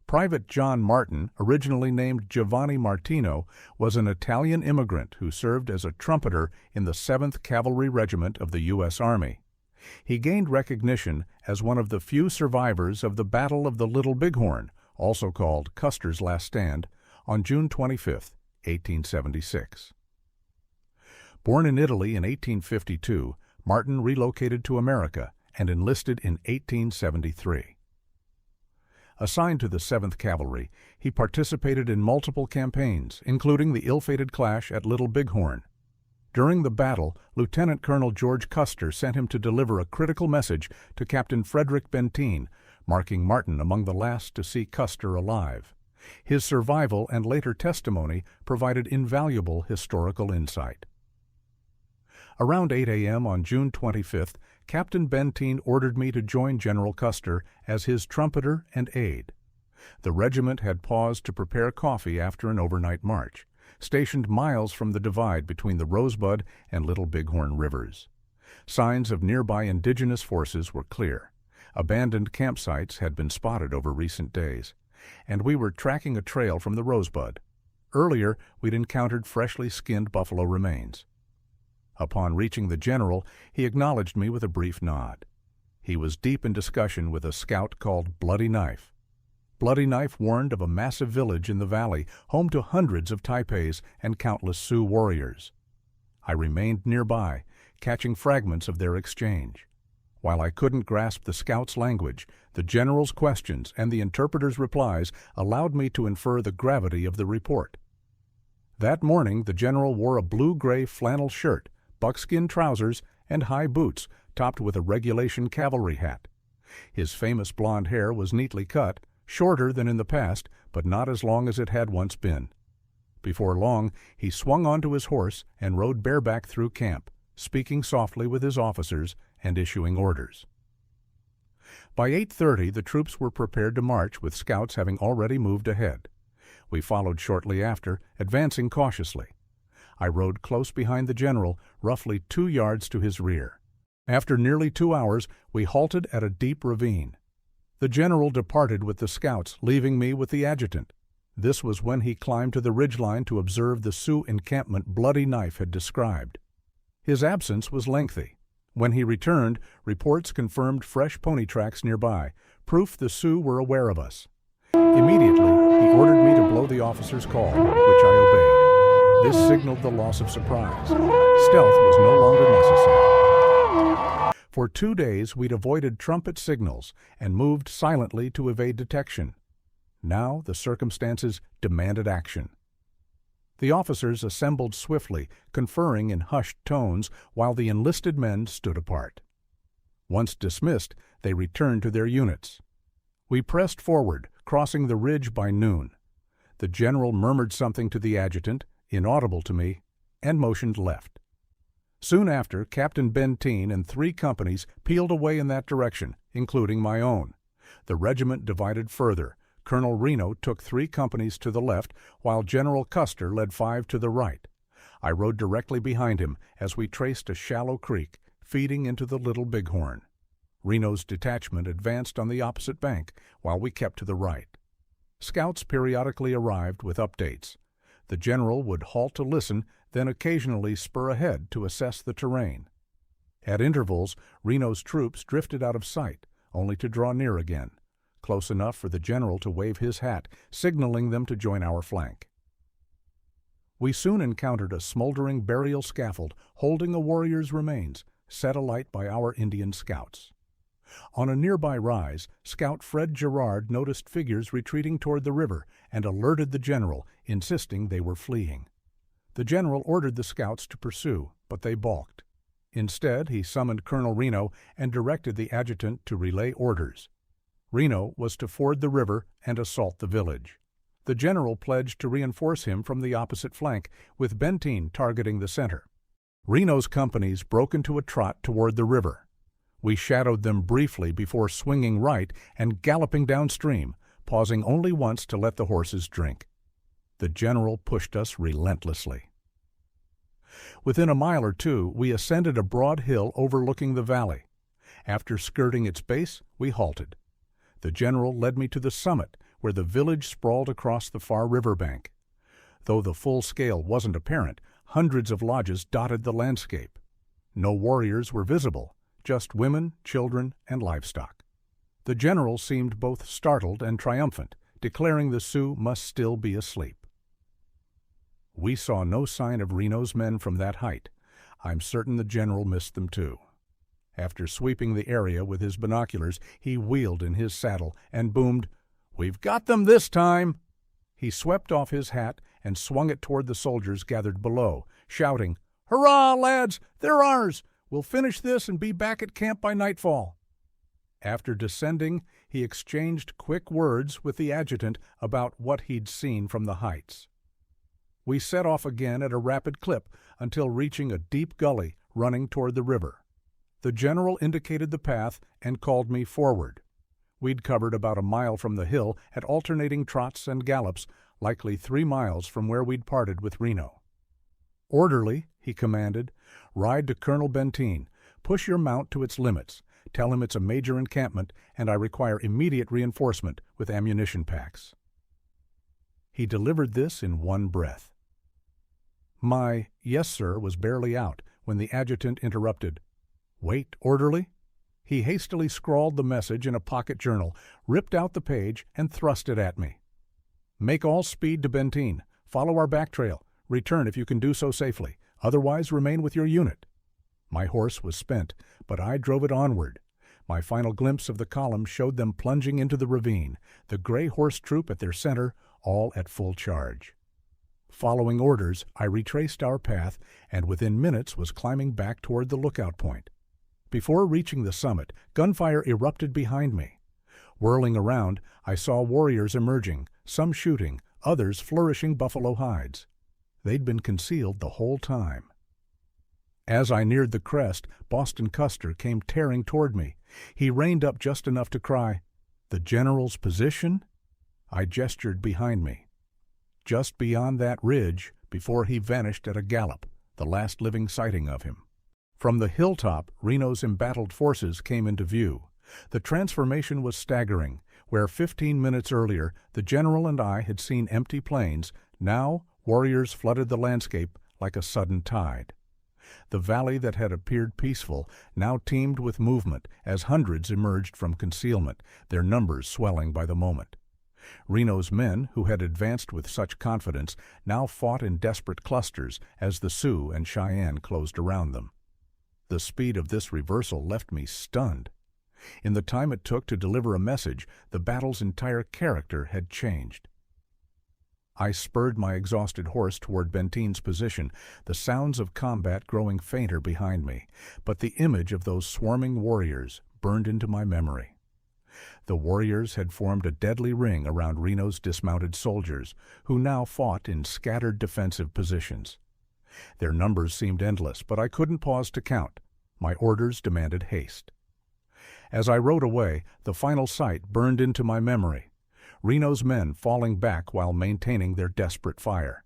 Private John Martin, originally named Giovanni Martino, was an Italian immigrant who served as a trumpeter in the 7th Cavalry Regiment of the U.S. Army. He gained recognition as one of the few survivors of the Battle of the Little Bighorn, also called Custer's Last Stand, on June 25, 1876. Born in Italy in 1852, Martin relocated to America and enlisted in 1873. Assigned to the 7th Cavalry, he participated in multiple campaigns, including the ill-fated clash at Little Bighorn. During the battle, Lieutenant Colonel George Custer sent him to deliver a critical message to Captain Frederick Benteen, marking Martin among the last to see Custer alive. His survival and later testimony provided invaluable historical insight. Around 8 a.m. on June 25th, Captain Benteen ordered me to join General Custer as his trumpeter and aide. The regiment had paused to prepare coffee after an overnight march, stationed miles from the divide between the Rosebud and Little Bighorn rivers. Signs of nearby indigenous forces were clear. Abandoned campsites had been spotted over recent days, and we were tracking a trail from the Rosebud. Earlier, we'd encountered freshly skinned buffalo remains. Upon reaching the general, he acknowledged me with a brief nod. He was deep in discussion with a scout called Bloody Knife. Bloody Knife warned of a massive village in the valley, home to hundreds of Taipeis and countless Sioux warriors. I remained nearby, catching fragments of their exchange. While I couldn't grasp the scout's language, the general's questions and the interpreter's replies allowed me to infer the gravity of the report. That morning, the general wore a blue-gray flannel shirt, buckskin trousers, and high boots, topped with a regulation cavalry hat. His famous blond hair was neatly cut, shorter than in the past, but not as long as it had once been. Before long, he swung onto his horse and rode bareback through camp, speaking softly with his officers and issuing orders. By 8:30, the troops were prepared to march, with scouts having already moved ahead. We followed shortly after, advancing cautiously. I rode close behind the general, roughly 2 yards to his rear. After nearly 2 hours, we halted at a deep ravine. The general departed with the scouts, leaving me with the adjutant. This was when he climbed to the ridgeline to observe the Sioux encampment Bloody Knife had described. His absence was lengthy. When he returned, reports confirmed fresh pony tracks nearby, proof the Sioux were aware of us. Immediately, he ordered me to blow the officer's call, which I obeyed. This signaled the loss of surprise. Stealth was no longer necessary. For 2 days, we'd avoided trumpet signals and moved silently to evade detection. Now the circumstances demanded action. The officers assembled swiftly, conferring in hushed tones, while the enlisted men stood apart. Once dismissed, they returned to their units. We pressed forward, crossing the ridge by noon. The general murmured something to the adjutant, inaudible to me, and motioned left. Soon after, Captain Benteen and 3 companies peeled away in that direction, including my own. The regiment divided further. Colonel Reno took 3 companies to the left, while General Custer led 5 to the right. I rode directly behind him as we traced a shallow creek feeding into the Little Bighorn. Reno's detachment advanced on the opposite bank, while we kept to the right. Scouts periodically arrived with updates. The general would halt to listen, then occasionally spur ahead to assess the terrain. At intervals, Reno's troops drifted out of sight, only to draw near again, close enough for the general to wave his hat, signaling them to join our flank. We soon encountered a smoldering burial scaffold holding a warrior's remains, set alight by our Indian scouts. On a nearby rise, Scout Fred Gerard noticed figures retreating toward the river and alerted the general, insisting they were fleeing. The general ordered the scouts to pursue, but they balked. Instead, he summoned Colonel Reno and directed the adjutant to relay orders. Reno was to ford the river and assault the village. The general pledged to reinforce him from the opposite flank, with Benteen targeting the center. Reno's companies broke into a trot toward the river. We shadowed them briefly before swinging right and galloping downstream, pausing only once to let the horses drink. The general pushed us relentlessly. Within a mile or two, we ascended a broad hill overlooking the valley. After skirting its base, we halted. The general led me to the summit, where the village sprawled across the far riverbank. Though the full scale wasn't apparent, hundreds of lodges dotted the landscape. No warriors were visible, just women, children, and livestock. The general seemed both startled and triumphant, declaring the Sioux must still be asleep. We saw no sign of Reno's men from that height. I'm certain the general missed them too. After sweeping the area with his binoculars, he wheeled in his saddle and boomed, "We've got them this time!" He swept off his hat and swung it toward the soldiers gathered below, shouting, "Hurrah, lads! They're ours! We'll finish this and be back at camp by nightfall." After descending, he exchanged quick words with the adjutant about what he'd seen from the heights. We set off again at a rapid clip until reaching a deep gully running toward the river. The general indicated the path and called me forward. We'd covered about a mile from the hill at alternating trots and gallops, likely 3 miles from where we'd parted with Reno. "Orderly," he commanded, "ride to Colonel Benteen. Push your mount to its limits. Tell him it's a major encampment and I require immediate reinforcement with ammunition packs." He delivered this in one breath. My "yes, sir" was barely out when the adjutant interrupted. "Wait, orderly." He hastily scrawled the message in a pocket journal, ripped out the page, and thrust it at me. "Make all speed to Benteen. Follow our back trail. Return if you can do so safely. Otherwise, remain with your unit." My horse was spent, but I drove it onward. My final glimpse of the column showed them plunging into the ravine, the gray horse troop at their center, all at full charge. Following orders, I retraced our path and within minutes was climbing back toward the lookout point. Before reaching the summit, gunfire erupted behind me. Whirling around, I saw warriors emerging, some shooting, others flourishing buffalo hides. They'd been concealed the whole time. As I neared the crest, Boston Custer came tearing toward me. He reined up just enough to cry, "The general's position?" I gestured behind me. Just beyond that ridge, before he vanished at a gallop, the last living sighting of him. From the hilltop, Reno's embattled forces came into view. The transformation was staggering. Where 15 minutes earlier the general and I had seen empty plains, now warriors flooded the landscape like a sudden tide. The valley that had appeared peaceful now teemed with movement as hundreds emerged from concealment, their numbers swelling by the moment. Reno's men, who had advanced with such confidence, now fought in desperate clusters as the Sioux and Cheyenne closed around them. The speed of this reversal left me stunned. In the time it took to deliver a message, the battle's entire character had changed. I spurred my exhausted horse toward Benteen's position, the sounds of combat growing fainter behind me, but the image of those swarming warriors burned into my memory. The warriors had formed a deadly ring around Reno's dismounted soldiers, who now fought in scattered defensive positions. Their numbers seemed endless, but I couldn't pause to count. My orders demanded haste. As I rode away, the final sight burned into my memory. Reno's men falling back while maintaining their desperate fire.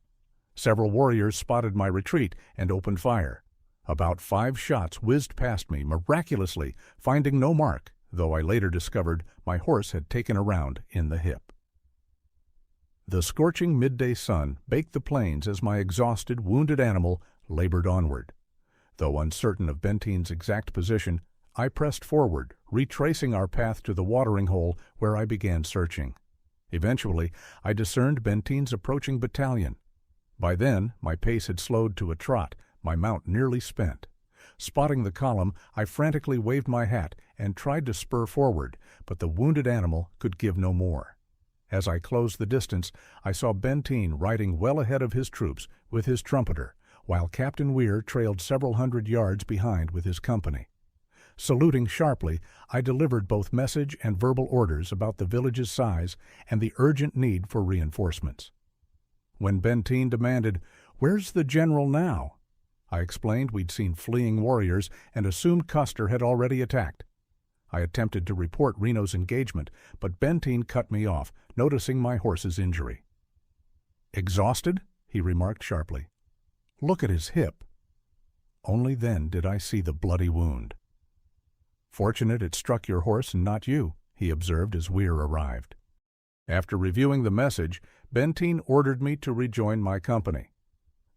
Several warriors spotted my retreat and opened fire. About 5 shots whizzed past me miraculously, finding no mark, though I later discovered my horse had taken a round in the hip. The scorching midday sun baked the plains as my exhausted, wounded animal labored onward. Though uncertain of Benteen's exact position, I pressed forward, retracing our path to the watering hole where I began searching. Eventually, I discerned Benteen's approaching battalion. By then, my pace had slowed to a trot, my mount nearly spent. Spotting the column, I frantically waved my hat and tried to spur forward, but the wounded animal could give no more. As I closed the distance, I saw Benteen riding well ahead of his troops with his trumpeter, while Captain Weir trailed several hundred yards behind with his company. Saluting sharply, I delivered both message and verbal orders about the village's size and the urgent need for reinforcements. When Benteen demanded, "Where's the general now?" I explained we'd seen fleeing warriors and assumed Custer had already attacked. I attempted to report Reno's engagement, but Benteen cut me off, noticing my horse's injury. "Exhausted?" he remarked sharply. "Look at his hip." Only then did I see the bloody wound. "Fortunate it struck your horse and not you," he observed as Weir arrived. After reviewing the message, Benteen ordered me to rejoin my company.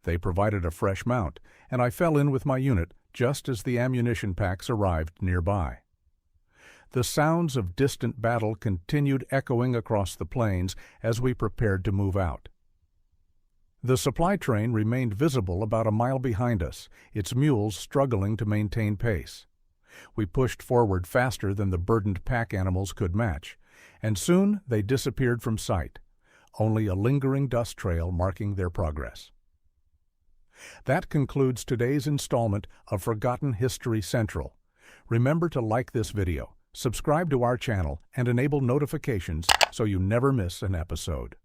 They provided a fresh mount, and I fell in with my unit just as the ammunition packs arrived nearby. The sounds of distant battle continued echoing across the plains as we prepared to move out. The supply train remained visible about a mile behind us, its mules struggling to maintain pace. We pushed forward faster than the burdened pack animals could match, and soon they disappeared from sight, only a lingering dust trail marking their progress. That concludes today's installment of Forgotten History Central. Remember to like this video, subscribe to our channel, and enable notifications so you never miss an episode.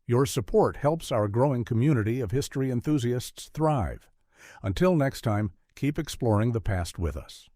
Your support helps our growing community of history enthusiasts thrive. Until next time, keep exploring the past with us.